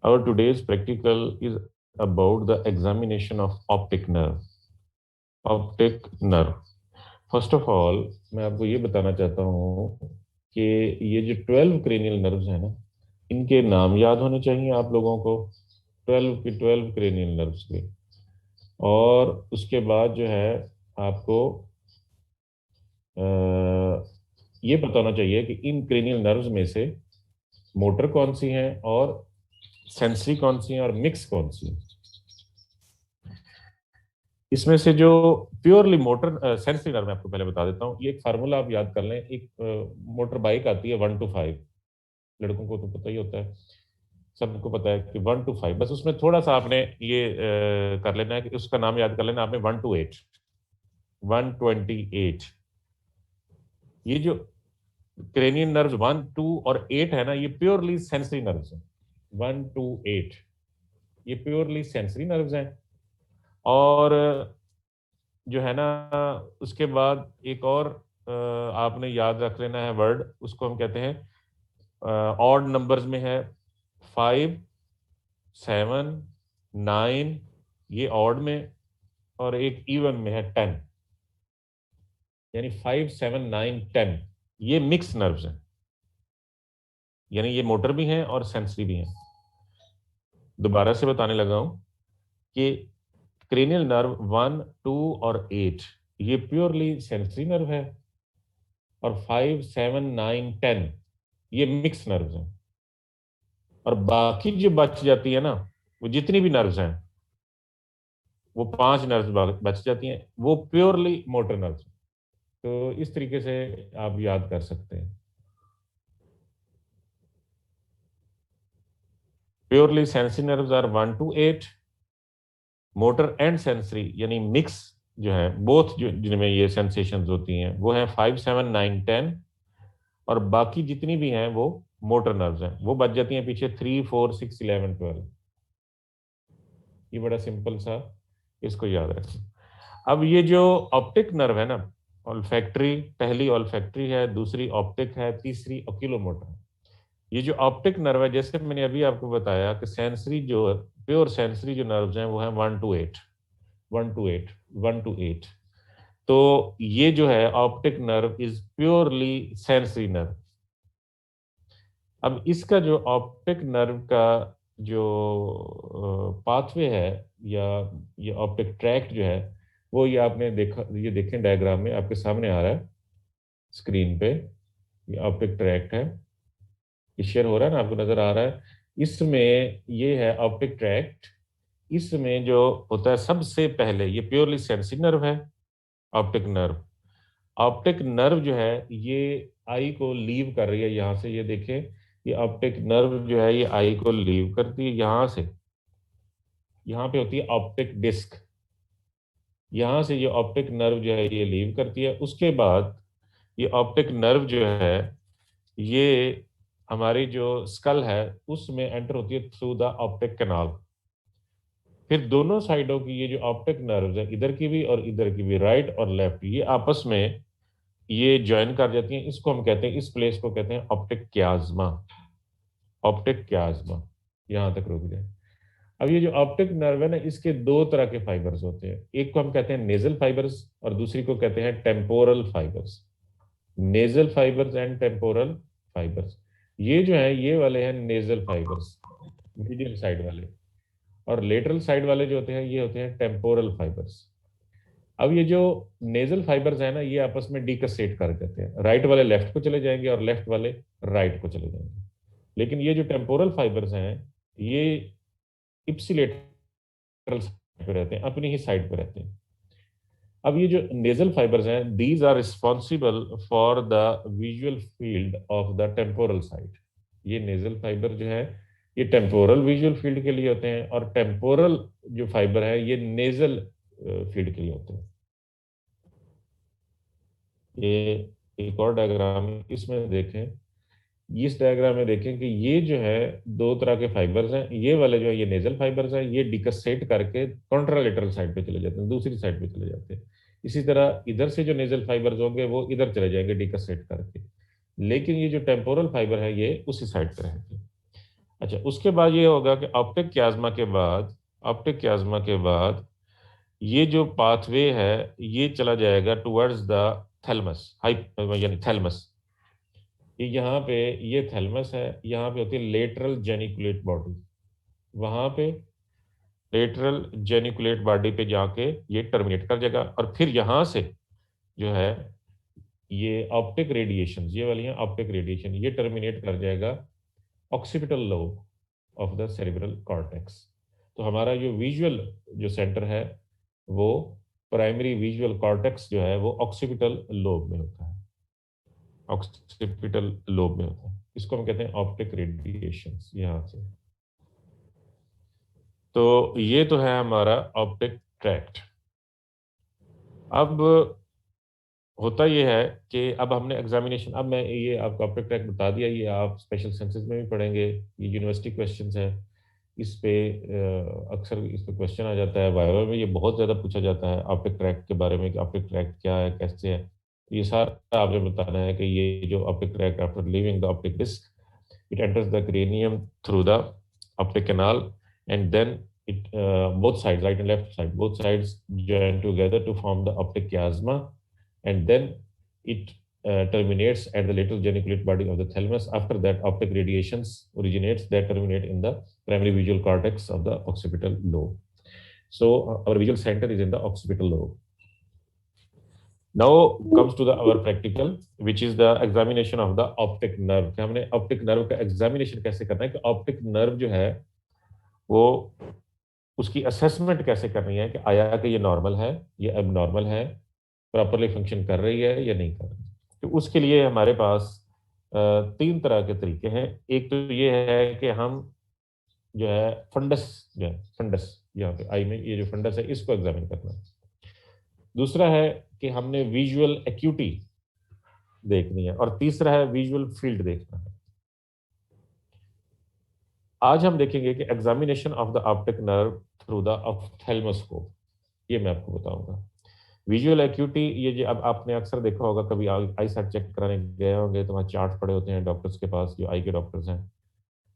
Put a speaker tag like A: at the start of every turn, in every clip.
A: Our today's practical is about the examination of optic nerve. Optic nerve. First of all मैं आपको ये बताना चाहता हूँ कि ये जो 12 क्रेनियल नर्व्स हैं ना, इनके नाम याद होने चाहिए आप लोगों को। 12 क्रेनियल नर्व्स के। और उसके बाद जो है आपको ये पता होना चाहिए कि इन क्रेनियल नर्व्स में से मोटर कौन सी हैं और सेंसरी कौन सी हैं और मिक्स कौन सी हैं। इसमें से जो प्योरली मोटर सेंसरी नर्व, मैं आपको पहले बता देता हूँ। ये एक फार्मूला आप याद कर लें। एक मोटर बाइक आती है 1 to 5, लड़कों को तो पता ही होता है, सबको पता है कि 1 to 5। बस उसमें थोड़ा सा आपने ये कर लेना है कि उसका नाम याद कर लेना आपने 1 to 8, 128। ये जो क्रेनियन नर्व्स 1, 2 और 8 है ना, ये प्योरली सेंसरी नर्व्स हैं। 1 to 8 ये प्योरली सेंसरी नर्व्स हैं। और जो है ना, उसके बाद एक और आपने याद रख लेना है वर्ड, उसको हम कहते हैं ऑड नंबर्स में है 5, 7, 9, ये ऑड में, और एक इवन में है 10, यानी 5, 7, 9, 10 ये मिक्स नर्व्स हैं, यानी ये मोटर भी हैं और सेंसरी भी हैं। दोबारा से बताने लगा हूं कि क्रेनियल नर्व 1, 2 और 8 ये प्योरली सेंसरी नर्व है, और 5, 7, 9, 10 ये मिक्स नर्व्स हैं। और बाकी जो बच जाती है ना, वो जितनी भी नर्व्स हैं, वो 5 नर्व्स बच जाती हैं, वो प्योरली मोटर नर्व्स। तो इस तरीके से आप याद कर सकते हैं। Purely sensory nerves are 1 to 8, motor and sensory यानी मिक्स जो है, बोथ जो जिनमें ये सेंसेशंस होती हैं वो हैं 5, 7, 9, 10। और बाकी जितनी भी हैं वो मोटर नर्व्स हैं, वो बच जाती हैं पीछे 3, 4, 6, 11, 12। ये बड़ा सिंपल सा, इसको याद रखें। अब ये जो ऑप्टिक नर्व है ना, ऑल्फैक्टरी, पहली ऑल्फैक्टरी है, दूसरी ऑप्टिक है, तीसरी ओक्यूलोमोटर। ये जो ऑप्टिक नर्व है, जैसे मैंने अभी आपको बताया कि सेंसरी जो प्योर सेंसरी जो नर्व्स हैं वो हैं 1 to 8, 1 to 8, 1 to 8। तो ये जो है optic nerve is purely sensory nerve. अब इसका जो ऑप्टिक नर्व का जो पाथवे है, या ये ऑप्टिक ट्रैक्ट जो है, वो ये आपने देखा, ये देखें डायग्राम में आपके सामने आ रहा है स्क्रीन पे। ये ऑप्टिक ट्रैक्ट है, ये शेयर हो रहा है ना, आपको नजर आ रहा है। इसमें ये है ऑप्टिक ट्रैक्ट। इसमें जो होता है सबसे पहले, ये प्योरली सेंसिंग नर्व है, ऑप्टिक नर्व। ऑप्टिक नर्व जो है ये आई को लीव कर रही है यहाँ से, ये देखें, ये ऑप्टिक नर्व जो है ये आई को लीव करती है यहाँ से। यहाँ पे होती है ऑप्टिक डिस्क, यहाँ से ये ऑप्टिक नर्व जो है ये लीव करती है। उसके बाद ये ऑप्टिक नर्व जो है ये हमारी जो स्कल है उसमें एंटर होती है थ्रू द ऑप्टिक कैनाल। फिर दोनों साइडों की ये जो ऑप्टिक नर्व्स है, इधर की भी और इधर की भी, राइट और लेफ्ट, ये आपस में ये ज्वाइन कर जाती हैं। इसको हम कहते हैं, इस प्लेस को कहते हैं ऑप्टिक क्याज्मा। ऑप्टिक क्याज्मा, यहां तक रुक जाए। अब ये जो ऑप्टिक नर्व है ना, इसके दो तरह के फाइबर्स होते हैं। एक को हम कहते हैं नेजल फाइबर्स और दूसरी को कहते हैं temporal fibres. Nasal fibres and temporal fibres, ये जो है ये वाले हैं नेजल फाइबर्स, मीडियल साइड वाले। और लेटरल साइड वाले जो होते हैं ये होते हैं टेम्पोरल फाइबर्स। अब ये जो नेजल फाइबर्स है ना, ये आपस में डीकसेट कर देते हैं, राइट वाले लेफ्ट को चले जाएंगे और लेफ्ट वाले राइट को चले जाएंगे। लेकिन ये जो टेम्पोरल फाइबर्स हैं ये इप्सिलेटरल साइड पे रहते हैं, अपनी ही साइड पे रहते हैं। अब ये जो नेजल फाइबर्स हैं, these are responsible for the visual field of the temporal side. ये नेजल फाइबर जो है ये टेम्पोरल विजुअल फील्ड के लिए होते हैं, और टेम्पोरल जो फाइबर है ये नेजल फील्ड के लिए होते हैं। ये एक और डायग्राम है, इसमें देखें, इस डायग्राम में देखें कि ये जो है दो तरह के फाइबर्स हैं। ये वाले जो है ये नेजल फाइबर्स हैं, ये डिकसेट करके कॉन्ट्रालेटरल साइड पे चले जाते हैं, दूसरी साइड पे चले जाते हैं। इसी तरह इधर से जो नेजल फाइबर्स होंगे वो इधर चले जाएंगे डिकसेट करके। लेकिन ये जो टेम्पोरल फाइबर है ये उसी साइड पे रहेंगे। अच्छा, उसके बाद ये होगा कि ऑप्टिक क्याज्मा के बाद, ऑप्टिक क्याज्मा के बाद ये जो पाथवे है ये चला जाएगा टुवर्ड्स द थैलमस, यानी थैलमस। ये यहाँ पे, ये थैलमस है, यहाँ पे होती है लेटरल जेनिकुलेट बॉडी। वहाँ पे लेटरल जेनिकुलेट बॉडी पे जाके ये टर्मिनेट कर जाएगा, और फिर यहाँ से जो है ये ऑप्टिक रेडिएशन, ये वाली है ऑप्टिक रेडिएशन, ये टर्मिनेट कर जाएगा occipital lobe of the cerebral cortex. तो हमारा जो विजुअल जो सेंटर है वो प्राइमरी विजुअल कॉर्टेक्स जो है वो ऑक्सीपिटल लोब में होता है, ऑक्सीपिटल लोब में होता है। इसको हम कहते हैं ऑप्टिक रेडिएशन यहाँ से। तो ये तो है हमारा ऑप्टिक ट्रैक्ट। अब होता ये है कि अब हमने एग्जामिनेशन, अब मैं ये आपको ऑप्टिक ट्रैक्ट बता दिया, ये आप स्पेशल सेंसेस में भी पढ़ेंगे, ये यूनिवर्सिटी क्वेश्चंस हैं। इस पे अक्सर इस पे क्वेश्चन आ जाता है, वाइवा में ये बहुत ज़्यादा पूछा जाता है ऑप्टिक ट्रैक्ट के बारे में कि ऑप्टिक ट्रैक्ट क्या है, कैसे है। तो ये सारा आपने बताना है कि ये जो optic tract after leaving the optic disc, it enters the cranium through the optic canal, and then it both sides, right and left side, both sides join together to form the optic chiasma, and then it terminates at the lateral geniculate body of the thalamus. After that, optic radiations originates that terminate in the primary visual cortex of the occipital lobe. So our visual center is in the occipital lobe. Now comes to the our practical, which is the examination of the optic nerve। कि हमने optic nerve का examination कैसे करना है, कि optic nerve जो है वो उसकी assessment कैसे करनी है, कि आया कि ये normal है, ये abnormal है, properly function कर रही है या नहीं कर रही। तो उसके लिए हमारे पास तीन तरह के तरीके हैं। एक तो ये है कि हम जो है फंडस, जो है फंडस यहाँ पे आई में ये जो फंडस है इसको एग्जामिन करना है। दूसरा है कि हमने विजुअल एक्यूटी देखनी है, और तीसरा है विजुअल फील्ड देखना है। आज हम देखेंगे कि examination of the optic nerve through the ophthalmoscope, ये मैं आपको बताऊंगा। विजुअल एक्यूटी, ये जो अब आपने अक्सर देखा होगा, कभी आई साइट चेक कराने गए होंगे तो वहाँ चार्ट पड़े होते हैं डॉक्टर्स के पास, जो आई के डॉक्टर्स हैं।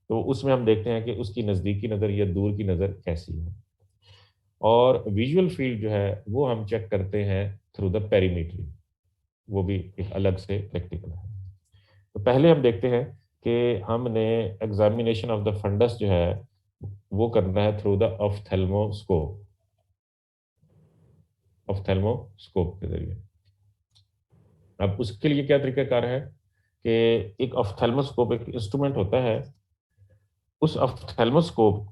A: तो उसमें हम देखते हैं कि उसकी नज़दीकी नज़र या दूर की नज़र कैसी है। और विजुअल फील्ड जो है वो हम चेक करते हैं थ्रू द पेरीमीट्री, वो भी एक अलग से प्रैक्टिकल है। तो पहले हम देखते हैं कि हमने एग्जामिनेशन ऑफ द फंडस जो है वो करना है थ्रू द ऑफ्थेल्मोस्कोप, ऑफ्थेल्मोस्कोप के जरिए। अब उसके लिए क्या तरीकाकार है कि एक ऑफ्थेल्मोस्कोप एक इंस्ट्रूमेंट होता है। उस ऑफ्थेल्मोस्कोप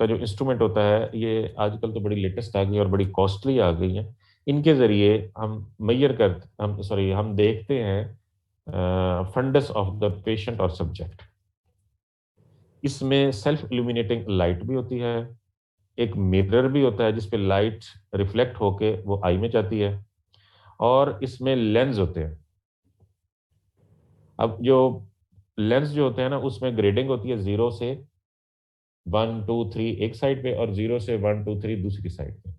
A: का जो इंस्ट्रूमेंट होता है, ये आजकल तो बड़ी लेटेस्ट आ गई और बड़ी कॉस्टली आ गई है। इनके जरिए हम मैयर कर हम सॉरी हम देखते हैं फंडस ऑफ द पेशेंट और सब्जेक्ट। इसमें सेल्फ इल्यूमिनेटिंग लाइट भी होती है, एक मिरर भी होता है जिसपे लाइट रिफ्लेक्ट होके वो आई में जाती है, और इसमें लेंस होते हैं। अब जो लेंस जो होते हैं ना, उसमें ग्रेडिंग होती है 0 से 1 2 3 एक साइड पे, और 0 से 1 2 3 दूसरी साइड पे।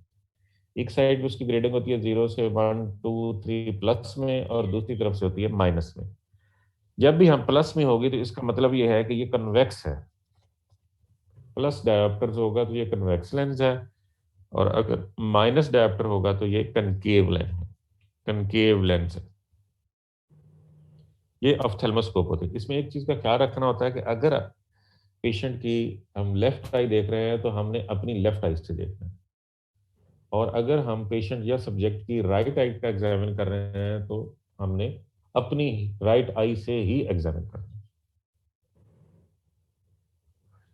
A: एक साइड पे उसकी ग्रेडिंग होती है 0 से 1 2 3 प्लस में, और दूसरी तरफ से होती है माइनस में। जब भी हम प्लस में होगी तो इसका मतलब ये है कि ये कन्वेक्स है, प्लस डायोप्टर होगा तो ये कन्वेक्स लेंस है, और अगर माइनस डायोप्टर होगा तो ये कनकेव लेंस है, कनकेव लेंस है। ये ऑफ्थेल्मोस्कोप होती है। इसमें एक चीज का ख्याल रखना होता है कि अगर पेशेंट की हम लेफ्ट आई देख रहे हैं तो हमने अपनी लेफ्ट आई से देखना है, और अगर हम पेशेंट या सब्जेक्ट की राइट आई का एग्जामिन कर रहे हैं तो हमने अपनी राइट आई से ही एग्जामिन करना है।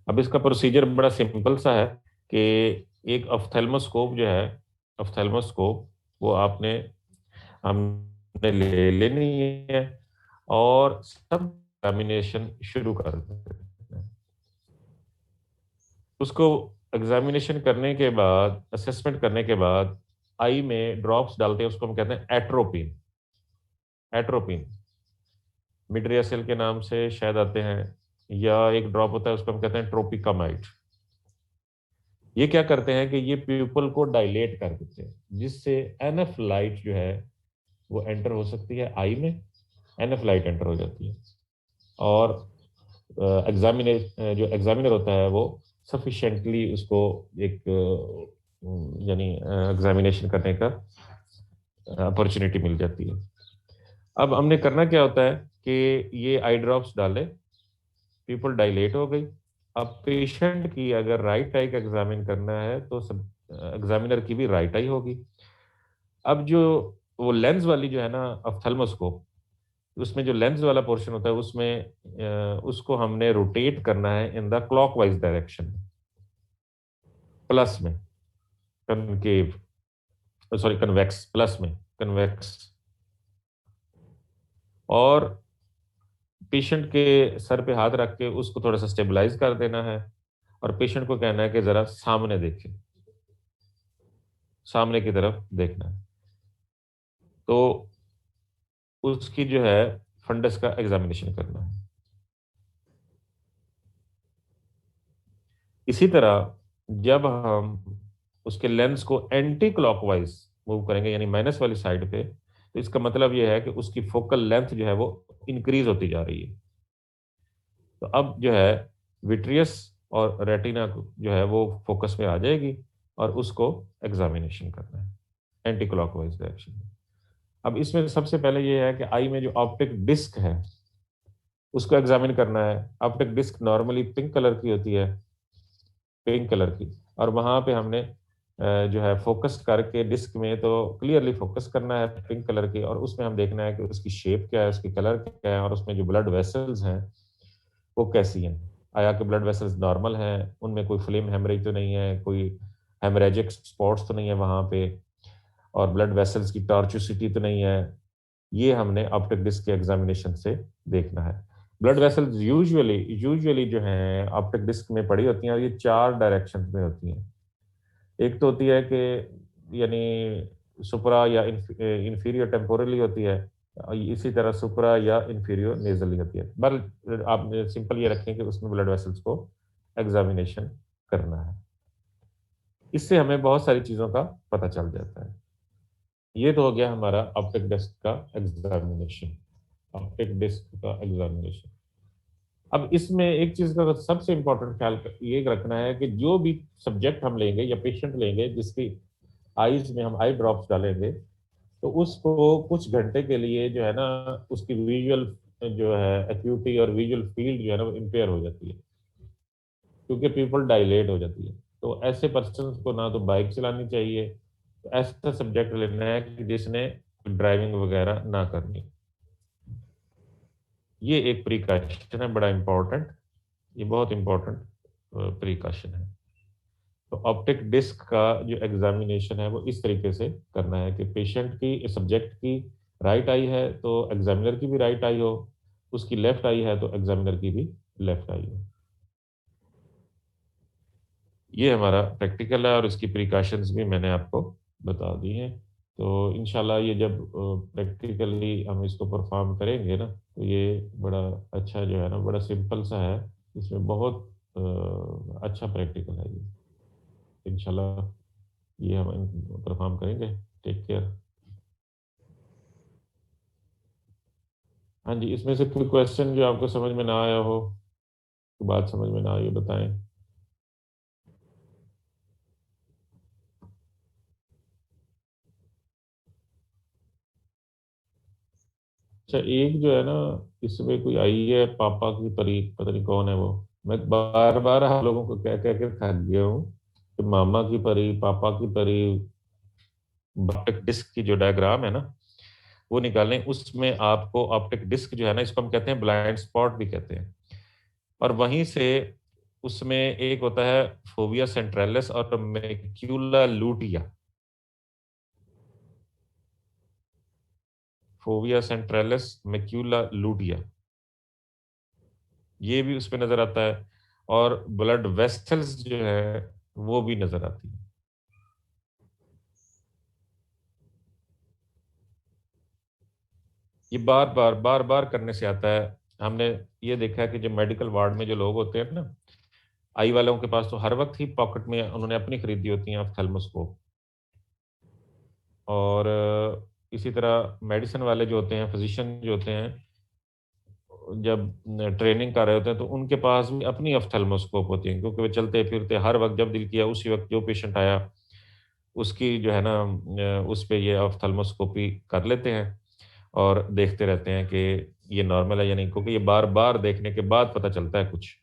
A: अब इसका प्रोसीजर बड़ा सिंपल सा है कि एक ऑफ्थेल्मोस्कोप जो है, ऑफ्थेल्मोस्कोप वो आपने हमने ले लेनी है, और सब एग्जामिनेशन शुरू कर देते हैं। उसको एग्जामिनेशन करने के बाद, असेसमेंट करने के बाद आई में ड्रॉप्स डालते हैं, उसको हम कहते हैं एट्रोपिन। एट्रोपिन मिड्रियासिल के नाम से शायद आते हैं, या एक ड्रॉप होता है उसको हम कहते हैं ट्रोपिकामाइड। ये क्या करते हैं कि ये प्यूपल को डायलेट कर देते हैं, जिससे एनएफ लाइट जो है वो एंटर हो सकती है आई में, एनएफ लाइट एंटर हो जाती है, और एग्जामिने जो एग्जामिनर होता है वो सफिशिएंटली उसको एक यानी एग्जामिनेशन करने का अपॉर्चुनिटी मिल जाती है। अब हमने करना क्या होता है कि ये आई ड्रॉप्स डाले, पीपल डायलेट हो गई। अब पेशेंट की अगर राइट आई का एग्जामिन करना है तो सब एग्जामिनर की भी राइट आई होगी। अब जो वो लेंस वाली जो है ना ऑप्थेल्मोस्कोप, उसमें जो लेंस वाला पोर्शन होता है उसमें उसको हमने रोटेट करना है in the clockwise direction, plus में, कनकेव, सॉरी कन्वेक्स, प्लस में कन्वेक्स। और पेशेंट के सर पे हाथ रख के उसको थोड़ा सा स्टेबलाइज कर देना है, और पेशेंट को कहना है कि जरा सामने देखे, सामने की तरफ देखना है। तो उसकी जो है फंडस का एग्जामिनेशन करना है। इसी तरह जब हम उसके लेंस को एंटी क्लॉकवाइज मूव करेंगे यानी माइनस वाली साइड पे, तो इसका मतलब यह है कि उसकी फोकल लेंथ जो है वो इंक्रीज होती जा रही है। तो अब जो है विट्रियस और रेटिना जो है वो फोकस में आ जाएगी, और उसको एग्जामिनेशन करना है एंटी क्लॉकवाइज डायरेक्शन में। अब इसमें सबसे पहले ये है कि आई में जो ऑप्टिक डिस्क है उसको एग्जामिन करना है। Optic disc normally pink colour की होती है, पिंक कलर की, और वहां पे हमने जो है फोकस करके डिस्क में तो क्लियरली फोकस करना है पिंक कलर की, और उसमें हम देखना है कि उसकी शेप क्या है, उसकी कलर क्या है, और उसमें जो ब्लड वेसल्स हैं वो कैसी हैं। आया कि ब्लड वेसल्स नॉर्मल हैं, उनमें कोई फ्लेम हेमरेज तो नहीं है, कोई हेमरेजिक स्पॉट्स तो नहीं है वहां पे, और ब्लड वेसल्स की टॉर्चुसिटी तो नहीं है। ये हमने ऑप्टिक डिस्क के एग्जामिनेशन से देखना है। ब्लड वेसल्स यूजुअली यूजुअली जो है ऑप्टिक डिस्क में पड़ी होती हैं, और ये चार डायरेक्शन में होती हैं। एक तो होती है कि यानी सुपरा या इंफीरियर टेम्पोरली होती है, और इसी तरह सुपरा या इंफीरियर नेजली होती है। पर आप सिंपल ये रखें कि उसमें ब्लड वेसल्स को एग्जामिनेशन करना है। इससे हमें बहुत सारी चीज़ों का पता चल जाता है। ये तो हो गया हमारा ऑप्टिक डिस्क का एग्जामिनेशन, ऑप्टिक डिस्क का एग्जामिनेशन। अब इसमें एक चीज का सबसे इंपॉर्टेंट ख्याल ये रखना है कि जो भी सब्जेक्ट हम लेंगे या पेशेंट लेंगे जिसकी आईज में हम आई ड्रॉप्स डालेंगे, तो उसको कुछ घंटे के लिए जो है ना उसकी विजुअल जो है एक्यूटी और विजुअल फील्ड जो है ना वो इम्पेयर हो जाती है, क्योंकि पीपल डायलेट हो जाती है। तो ऐसे पर्सन को ना तो बाइक चलानी चाहिए, तो ऐसा सब्जेक्ट लेना है कि जिसने ड्राइविंग वगैरह ना करनी। ये एक प्रिकॉशन है बड़ा इंपॉर्टेंट, ये बहुत इंपॉर्टेंट प्रिकॉशन है। तो ऑप्टिक डिस्क का जो एग्जामिनेशन है वो इस तरीके से करना है कि पेशेंट की सब्जेक्ट की राइट आई है तो एग्जामिनर की भी राइट आई हो, उसकी लेफ्ट आई है तो एग्जामिनर की भी लेफ्ट आई हो। ये हमारा प्रैक्टिकल है और इसकी प्रिकॉशंस भी मैंने आपको बता दी हैं। तो इंशाल्लाह ये जब प्रैक्टिकली हम इसको परफॉर्म करेंगे ना, तो ये बड़ा अच्छा जो है ना, बड़ा सिंपल सा है, इसमें बहुत अच्छा प्रैक्टिकल है ये। इंशाल्लाह ये हम परफॉर्म करेंगे। Take care. हाँ जी, इसमें से कोई क्वेश्चन जो आपको समझ में ना आया हो, कोई बात समझ में ना आई हो, बताएं। अच्छा, एक जो है ना, इसमें कोई आई है पापा की परी, पता नहीं कौन है वो। मैं बार बार आप लोगों को कह कह के थक गया हूँ कि मामा की परी, पापा की परी। ऑप्टिक डिस्क की जो डायग्राम है ना वो निकालें, उसमें आपको ऑप्टिक डिस्क जो है ना, इसको हम कहते हैं ब्लाइंड स्पॉट भी कहते हैं। और वहीं से उसमें एक होता है फोविया सेंट्रैलिस और macula lutea. Fovea centralis, macula lutea, ये भी उसमें नजर आता है। और ब्लड वेसल्स जो है वो भी नजर आती है। ये बार बार करने से आता है। हमने ये देखा है कि जो मेडिकल वार्ड में जो लोग होते हैं ना, आई वालों के पास तो हर वक्त ही पॉकेट में उन्होंने अपनी खरीदी होती है ऑप्थेल्मोस्कोप। और इसी तरह मेडिसिन वाले जो होते हैं, फिजिशियन जो होते हैं, जब ट्रेनिंग कर रहे होते हैं तो उनके पास भी अपनी ऑफ्थेल्मोस्कोप होती है, क्योंकि वे चलते फिरते हर वक्त जब दिल किया उसी वक्त जो पेशेंट आया उसकी जो है ना उस पे ये ऑफ्थेल्मोस्कोपी कर लेते हैं और देखते रहते हैं कि ये नॉर्मल है या नहीं, क्योंकि ये बार बार देखने के बाद पता चलता है कुछ।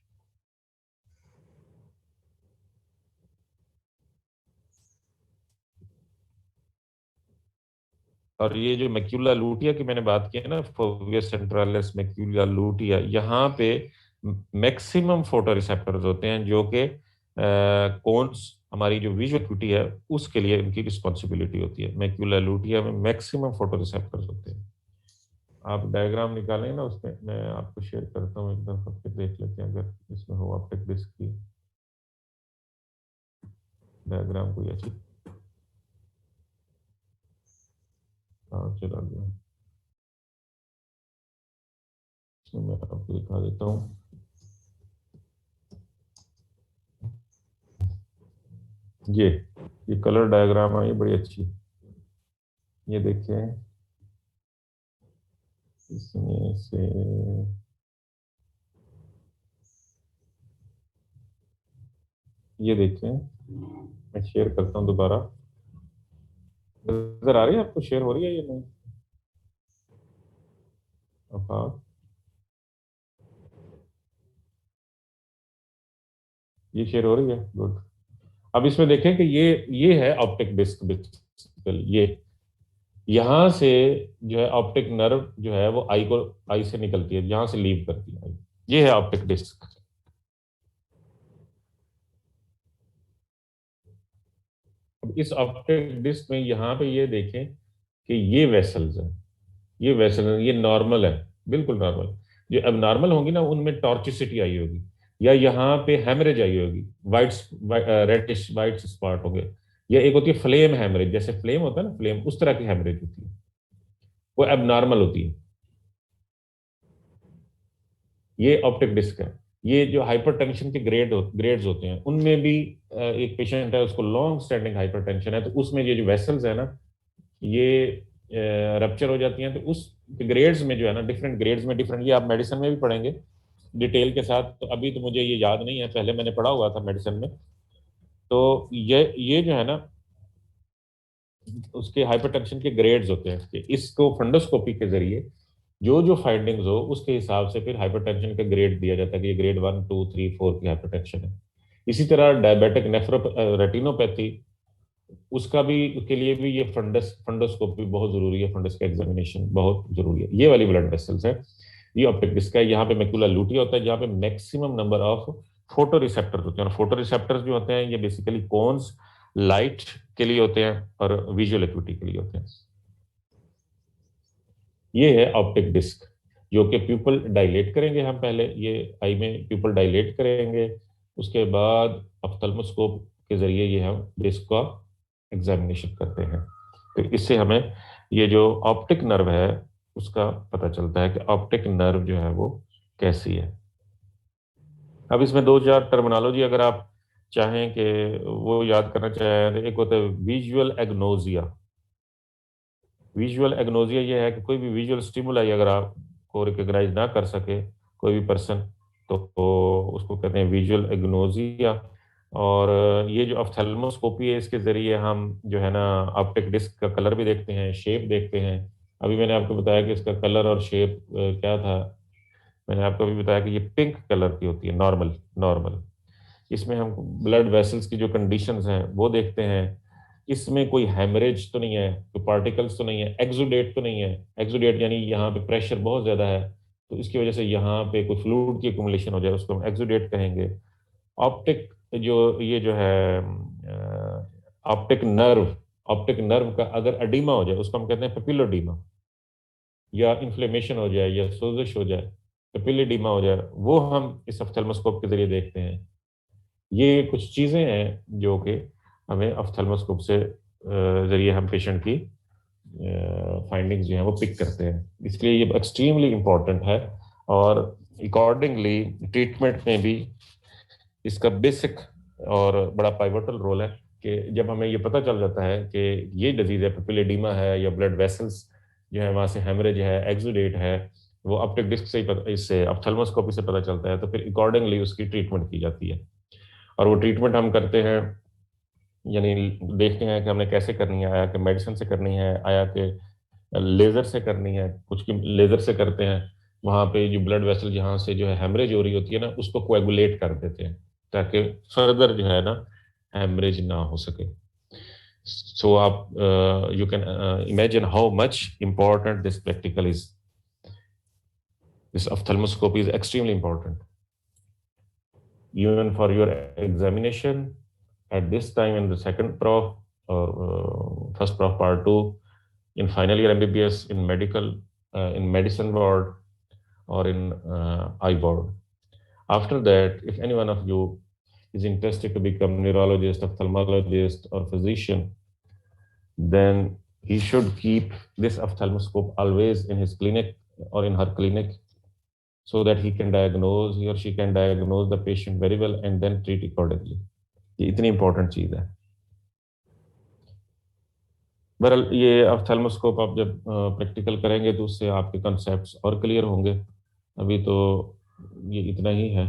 A: और ये जो मैक्यूला लूटिया की मैंने बात की है ना, फोविया सेंट्रालिस मैक्यूला लूटिया, यहाँ पे मैक्सिमम फोटो रिसेप्टर्स होते हैं जो कि कोन्स, हमारी जो विजुअल एक्यूटी है उसके लिए इनकी रिस्पॉन्सिबिलिटी होती है। मैक्यूला लूटिया में मैक्सिमम फोटो रिसेप्टर्स होते हैं। आप डायग्राम निकालें ना, उसमें मैं आपको शेयर करता हूँ एक दफा, फिर देख लेते हैं अगर इसमें हो ऑप्टिक डिस्क की डायग्राम कोई अच्छी। हाँ चला गया, इसमें मैं आपको दिखा देता हूँ। ये ये कलर डायग्राम है, ये बड़ी अच्छी। ये देखें, इसमें से ये देखें, मैं शेयर करता हूँ दोबारा। नजर आ रही है आपको, शेयर हो रही है या नहीं? हाँ, ये शेयर हो रही है, गुड। अब इसमें देखें कि ये है ऑप्टिक डिस्क बेसिकली। ये यहाँ से जो है ऑप्टिक नर्व जो है वो आई से निकलती है, यहाँ से लीव करती है। ये है ऑप्टिक डिस्क। अब इस ऑप्टिक डिस्क में यहाँ पे ये देखें कि ये वेसल्स हैं, ये वेसल, ये नॉर्मल है, बिल्कुल नॉर्मल। जो अब नॉर्मल होंगी ना उनमें टॉर्चिसिटी आई होगी, या यहाँ पे हेमरेज आई होगी, वाइट रेडिश वाइट स्पॉट हो गए। या एक होती है फ्लेम हेमरेज, जैसे फ्लेम होता है ना, फ्लेम उस तरह की हेमरेज होती है, वो अब नॉर्मल होती है। ये ऑप्टिक डिस्क है। ये जो हाइपरटेंशन के ग्रेड्स होते हैं उनमें भी एक पेशेंट है उसको लॉन्ग स्टैंडिंग हाइपरटेंशन है, तो उसमें ये जो वेसल्स है ना, ये रप्चर हो जाती हैं। तो उस ग्रेड्स में जो है ना, डिफरेंट ग्रेड्स में डिफरेंट, ये आप मेडिसिन में भी पढ़ेंगे डिटेल के साथ, तो अभी तो मुझे ये याद नहीं है, पहले मैंने पढ़ा हुआ था मेडिसिन में। तो ये जो है ना, उसके हाइपरटेंशन के ग्रेड्स होते हैं, कि इसको फंडोस्कोपी के जरिए जो जो फाइंडिंग्स हो उसके हिसाब से फिर हाइपरटेंशन का ग्रेड दिया जाता है कि ये ग्रेड 1 2 3 4 की हाइपरटेंशन है। इसी तरह डायबिटिक नेफ्रो रेटिनोपैथी, उसका भी, उसके लिए भी ये फंडोस्कोपी बहुत जरूरी है, फंडस का एग्जामिनेशन बहुत जरूरी है। ये वाली ब्लड वेसल्स है, ये ऑप्टिक डिस्क है। यहाँ पे मैक्यूला लूटिया होता है जहाँ पे maximum number of photo receptors होते हैं। और फोटो रिसेप्टर्स जो होते हैं ये बेसिकली कोन्स लाइट के लिए होते हैं और विजुअल एक्यूटी के लिए होते हैं। ये है ऑप्टिक डिस्क, जो कि प्यूपल डायलेट करेंगे हम पहले, ये आई में प्यूपल डायलेट करेंगे, उसके बाद ऑप्थेल्मोस्कोप के जरिए ये हम डिस्क का एग्जामिनेशन करते हैं। तो इससे हमें ये जो ऑप्टिक नर्व है उसका पता चलता है कि ऑप्टिक नर्व जो है वो कैसी है। अब इसमें दो चार टर्मिनोलॉजी अगर आप चाहें कि वो याद करना चाहें, तो एक होता है विजुअल एग्नोजिया। विजुअल एग्नोजिया ये है कि कोई भी विजुअल स्टिमुलाई अगर आपको रिकॉग्नाइज ना कर सके कोई भी पर्सन, तो उसको कहते हैं विजुअल एग्नोजिया। और ये जो ऑप्थेल्मोस्कोपी है इसके जरिए हम जो है ना ऑप्टिक डिस्क का कलर भी देखते हैं, शेप देखते हैं। अभी मैंने आपको बताया कि इसका कलर और शेप क्या था। मैंने आपको अभी बताया कि ये पिंक कलर की होती है, नॉर्मल नॉर्मल। इसमें हम ब्लड वेसल्स की जो कंडीशंस हैं वो देखते हैं। इसमें कोई हेमरेज तो नहीं है, कोई पार्टिकल्स तो नहीं है, एक्सुडेट तो नहीं है। एक्सुडेट यानी यहाँ पे प्रेशर बहुत ज्यादा है, तो इसकी वजह से यहाँ पे कोई फ्लूइड की एक्युमुलेशन हो जाए, उसको हम एक्सुडेट कहेंगे। ऑप्टिक जो ये जो है ऑप्टिक नर्व, ऑप्टिक नर्व का अगर एडिमा हो जाए उसको हम कहते हैं पेपिलोडीमा, या इन्फ्लेमेशन हो जाए या सोजिश हो जाए, पेपिलोडीमा हो जाए, वो हम इस ऑप्थेल्मोस्कोप के जरिए देखते हैं। ये कुछ चीज़ें हैं जो कि हमें ऑप्थेल्मोस्कोप से जरिए हम पेशेंट की फाइंडिंग्स जो हैं वो पिक करते हैं, इसलिए ये एक्सट्रीमली इम्पॉर्टेंट है। और अकॉर्डिंगली ट्रीटमेंट में भी इसका बेसिक और बड़ा पाइवटल रोल है, कि जब हमें ये पता चल जाता है कि ये डिजीज है, पेपिलोडीमा है या ब्लड वेसल्स जो है वहाँ से हेमरेज है, एक्सुडेट है, वो ऑप्टिक डिस्क से ही इससे ऑप्थेल्मोस्कोपी से पता चलता है, तो फिर अकॉर्डिंगली उसकी ट्रीटमेंट की जाती है। और वो ट्रीटमेंट हम करते हैं, यानी देखते हैं कि हमने कैसे करनी है, आया कि मेडिसिन से करनी है, आया कि लेज़र से करनी है। कुछ की लेज़र से करते हैं, वहाँ पे जो ब्लड वेसल जहाँ से जो है हेमरेज हो रही होती है ना, उसको कोएगुलेट कर देते हैं ताकि फर्दर जो है ना हेमरेज ना हो सके। सो आप you can imagine how much important this practical is. This ophthalmoscopy is extremely important even for your examination at this time in the second prof or first prof part 2 in final year MBBS in medical, in medicine ward or in eye ward. After that, if any one of you is interested to become neurologist, ophthalmologist, or physician, then he should keep this ophthalmoscope always in his clinic or in her clinic so that he can diagnose, he or she can diagnose the patient very well and then treat accordingly. ये इतनी important चीज़ है। बहरहाल ये ophthalmoscope आप जब practical करेंगे तो उससे आपके कॉन्सेप्ट्स और क्लियर होंगे। अभी तो ये इतना ही है।